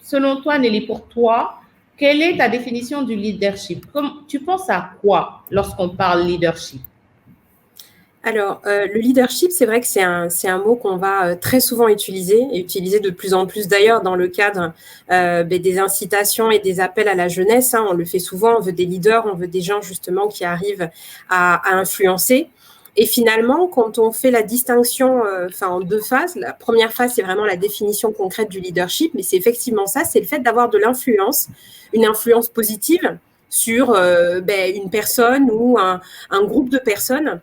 selon toi, Nelly, pour toi, quelle est ta définition du leadership? Tu penses à quoi lorsqu'on parle leadership? Alors, le leadership, c'est vrai que c'est un mot qu'on va très souvent utiliser, et utiliser de plus en plus d'ailleurs dans le cadre des incitations et des appels à la jeunesse. On le fait souvent, on veut des leaders, on veut des gens justement qui arrivent à influencer. Et finalement, quand on fait la distinction en deux phases, la première phase, c'est vraiment la définition concrète du leadership, mais c'est effectivement ça, c'est le fait d'avoir de l'influence, une influence positive sur une personne ou un groupe de personnes.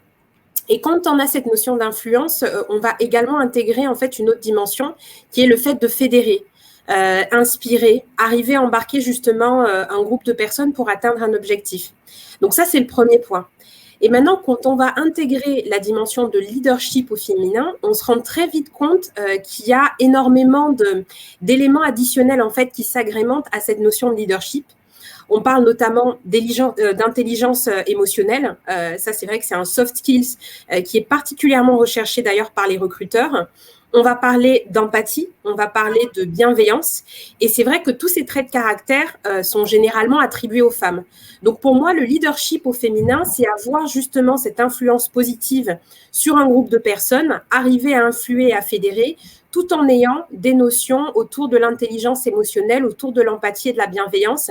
Et quand on a cette notion d'influence, on va également intégrer en fait une autre dimension qui est le fait de fédérer, inspirer, arriver à embarquer justement un groupe de personnes pour atteindre un objectif. Donc ça, c'est le premier point. Et maintenant, quand on va intégrer la dimension de leadership au féminin, on se rend très vite compte qu'il y a énormément d'éléments additionnels en fait qui s'agrémentent à cette notion de leadership. On parle notamment d'intelligence émotionnelle. Ça, c'est vrai que c'est un soft skills qui est particulièrement recherché d'ailleurs par les recruteurs. On va parler d'empathie, on va parler de bienveillance. Et c'est vrai que tous ces traits de caractère sont généralement attribués aux femmes. Donc pour moi, le leadership au féminin, c'est avoir justement cette influence positive sur un groupe de personnes, arriver à influer et à fédérer, tout en ayant des notions autour de l'intelligence émotionnelle, autour de l'empathie et de la bienveillance,